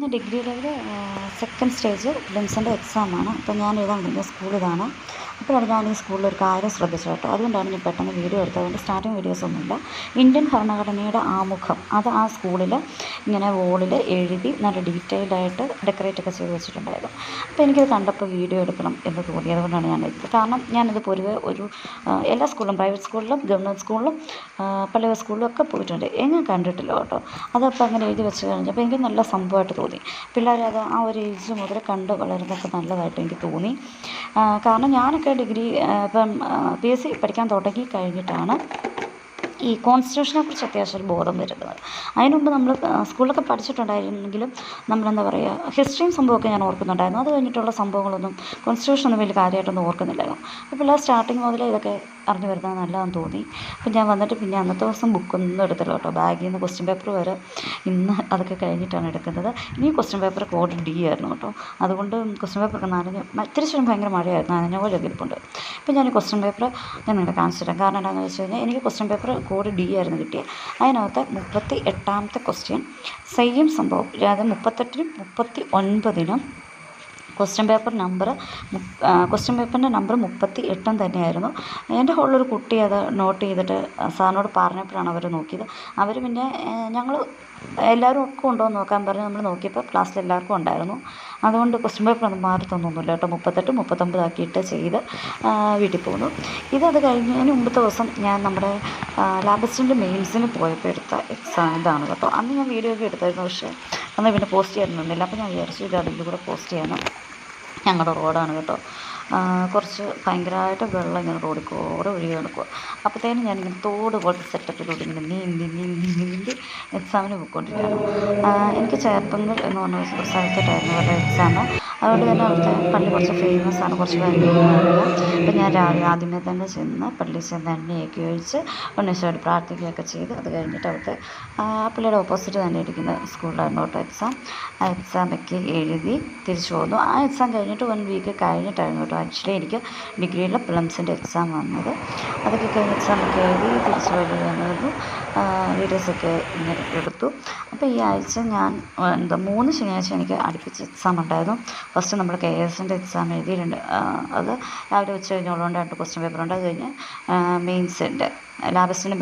ഇന്ന് degree level second stage പ്രിലിംസിൻ്റെ എക്സാമാണ്. അപ്പോൾ ഞാൻ എഴുതാൻ തുടങ്ങിയ സ്കൂൾ ഇതാണ്. അപ്പോഴാണ് ഞാൻ ഈ സ്കൂളിൽ ഒരു കാര്യം ശ്രദ്ധിച്ചത് കേട്ടോ. അതുകൊണ്ടാണ് ഞാൻ പെട്ടെന്ന് വീഡിയോ എടുത്തത്. അതുകൊണ്ട് സ്റ്റാർട്ടിങ് വീഡിയോസൊന്നുമില്ല. ഇന്ത്യൻ ഭരണഘടനയുടെ ആമുഖം അത് ആ സ്കൂളിൽ ഇങ്ങനെ വോളിൽ എഴുതി നല്ല ഡീറ്റെയിൽഡായിട്ട് ഡെക്കറേറ്റൊക്കെ ചെയ്ത് വെച്ചിട്ടുണ്ടായിരുന്നു. അപ്പോൾ എനിക്കത് കണ്ടപ്പോൾ വീഡിയോ എടുക്കണം എന്ന് തോന്നി. അതുകൊണ്ടാണ് ഞാൻ എടുത്തത്. കാരണം ഞാനിത് പൊതുവെ എല്ലാ സ്കൂളിലും, പ്രൈവറ്റ് സ്കൂളിലും ഗവൺമെൻറ് സ്കൂളിലും പല സ്കൂളിലും ഒക്കെ പോയിട്ടുണ്ട്. എങ്ങും കണ്ടിട്ടില്ല കേട്ടോ. അതപ്പോൾ അങ്ങനെ എഴുതി വെച്ച് കഴിഞ്ഞപ്പോൾ എനിക്ക് നല്ല സംഭവമായിട്ട് തോന്നി. പിള്ളേരത് ആ ഒരു ഏജ് മുതൽ കണ്ട് വളരുന്നതൊക്കെ നല്ലതായിട്ട് എനിക്ക് തോന്നി. കാരണം ഞാനൊക്കെ ഡിഗ്രി ഇപ്പം PSC പഠിക്കാൻ തുടങ്ങി കഴിഞ്ഞിട്ടാണ് ഈ കോൺസ്റ്റിറ്റ്യൂഷനെ കുറിച്ച് അത്യാവശ്യം ഒരു ബോധം വരുന്നത്. അതിന് മുമ്പ് നമ്മൾ സ്കൂളിലൊക്കെ പഠിച്ചിട്ടുണ്ടായിരുന്നെങ്കിലും നമ്മളെന്താ പറയുക, ഹിസ്റ്ററിയും സംഭവമൊക്കെ ഞാൻ ഓർക്കുന്നുണ്ടായിരുന്നു. അത് കഴിഞ്ഞിട്ടുള്ള സംഭവങ്ങളൊന്നും കോൺസ്റ്റിറ്റ്യൂഷനൊന്നും വലിയ കാര്യമായിട്ടൊന്നും ഓർക്കുന്നില്ലായിരുന്നു. അപ്പോൾ പിള്ളേർ സ്റ്റാർട്ടിങ് മുതലേ ഇതൊക്കെ അറിഞ്ഞു വരുന്നത് നല്ലതാണെന്ന് തോന്നി. അപ്പം ഞാൻ വന്നിട്ട് പിന്നെ അന്നത്തെ ദിവസം ബുക്കൊന്നും എടുത്തില്ല കേട്ടോ. ബാഗിൽ നിന്ന് ക്വസ്റ്റ്യൻ പേപ്പർ വരെ ഇന്ന് അതൊക്കെ കഴിഞ്ഞിട്ടാണ് എടുക്കുന്നത്. ഇനി ക്വസ്റ്റ്യൻ പേപ്പർ കോഡ് D ആയിരുന്നു കേട്ടോ. അതുകൊണ്ട് ക്വസ്റ്റ്യൻ പേപ്പറൊക്കെ തിരിച്ചും ഭയങ്കര മഴയായിരുന്നു, നനഞ്ഞ പോലെ ഇരിപ്പുണ്ട്. ഇപ്പം ഞാൻ ക്വസ്റ്റ്യൻ പേപ്പർ ഞാൻ നിങ്ങളെ കാണിച്ചു തരാം. കാരണം എന്താണെന്ന് വെച്ച് കഴിഞ്ഞാൽ എനിക്ക് ക്വസ്റ്റ്യൻ പേപ്പർ കോഡ് D ആയിരുന്നു കിട്ടിയത്. അതിനകത്ത് 38ാമത്തെ ക്വസ്റ്റ്യൻ സെയിം സംഭവം, അതായത് 38നും 39നും ക്വസ്റ്റ്യൻ പേപ്പറിൻ്റെ നമ്പർ 38 തന്നെയായിരുന്നു. എൻ്റെ ഹോളിലൊരു കുട്ടി അത് നോട്ട് ചെയ്തിട്ട് സാറിനോട് പറഞ്ഞപ്പോഴാണ് അവർ നോക്കിയത്. അവർ പിന്നെ ഞങ്ങൾ എല്ലാവരും ഒക്കെ ഉണ്ടോ എന്ന് നോക്കാൻ പറഞ്ഞ് നമ്മൾ നോക്കിയപ്പോൾ ക്ലാസ്സിൽ എല്ലാവർക്കും ഉണ്ടായിരുന്നു. അതുകൊണ്ട് ക്വസ്റ്റ്യൻ പേപ്പർ ഒന്നും മാറി തന്നൊന്നുമില്ല കേട്ടോ. 38, 39 ആക്കിയിട്ട് ചെയ്ത് വീട്ടിൽ പോന്നു. അത് കഴിഞ്ഞതിന് മുമ്പത്തെ ദിവസം ഞാൻ നമ്മുടെ ലാബ് അസിസ്റ്റൻ്റ് മെയിൻസിന് പോയപ്പോൾ എടുത്ത എക്സാം ഇതാണ് കേട്ടോ. അന്ന് ഞാൻ വീഡിയോ ഒക്കെ എടുത്തായിരുന്നു, പക്ഷേ അന്ന് പിന്നെ പോസ്റ്റ് ചെയ്യാൻ നിന്നില്ല. അപ്പോൾ ഞാൻ വിചാരിച്ചു ഇത് അതിൻ്റെ കൂടെ പോസ്റ്റ് ചെയ്യണം. ഞങ്ങളുടെ റോഡാണ് കേട്ടോ. കുറച്ച് ഭയങ്കരമായിട്ട് വെള്ളം ഇങ്ങനെ റോഡിൽ കൂടെ ഒഴുകി നടക്കുക. അപ്പോഴത്തേനും ഞാനിങ്ങനെ തോട് പോലത്തെ സെറ്റപ്പിലൂടെ ഇങ്ങനെ നീന്തി എക്സാമിന് പോയിക്കൊണ്ടിരിക്കുകയാണ്. എനിക്ക് ചേർപ്പങ്കൽ എന്ന് പറഞ്ഞ സ്ഥലത്തിട്ടായിരുന്നു അവരുടെ എക്സാം. അതുകൊണ്ട് തന്നെ അവിടുത്തെ പള്ളി കുറച്ച് ഫേമസ് ആണ്, കുറച്ച് കാര്യങ്ങളൊന്നും അറിയില്ല. അപ്പം ഞാൻ ആദ്യമേ തന്നെ ചെന്ന് പള്ളിയിൽ ചെന്ന് എണ്ണയൊക്കെ ഒഴിച്ച് ഉണ്ണീശോയോട് പ്രാർത്ഥിക്കുകയൊക്കെ ചെയ്ത് അത് കഴിഞ്ഞിട്ട് അവിടുത്തെ പള്ളിയുടെ ഓപ്പോസിറ്റ് തന്നെ ഇരിക്കുന്ന സ്കൂളിലായിരുന്നു കേട്ടോ എക്സാം. ആ എക്സാമൊക്കെ എഴുതി തിരിച്ചു പോന്നു. ആ എക്സാം കഴിഞ്ഞിട്ട് 1 വീക്ക് കഴിഞ്ഞിട്ടായിരുന്നു കേട്ടോ ആക്ച്വലി എനിക്ക് ഡിഗ്രിയിലെ പ്രിലിംസിൻ്റെ എക്സാം വന്നത്. അതൊക്കെ കഴിഞ്ഞ് എക്സാമൊക്കെ എഴുതി തിരിച്ച് വഴി വന്നിരുന്നു. വീഡിയോസൊക്കെ ഇങ്ങനെ എടുത്തു. അപ്പോൾ ഈ ആഴ്ച ഞാൻ 3 ശനിയാഴ്ച എനിക്ക് അടുപ്പിച്ച് എക്സാം ഉണ്ടായിരുന്നു. ഫസ്റ്റ് നമ്മൾ KSൻ്റെ എക്സാം എഴുതിയിട്ടുണ്ട്. അത് രാവിലെ ഉച്ച കഴിഞ്ഞുള്ളതുകൊണ്ട് 2 ക്വസ്റ്റ്യൻ പേപ്പറുണ്ട്. അത് കഴിഞ്ഞ് മെയിൻസിൻ്റെ ലാബ് അസിസ്റ്റൻ്റ്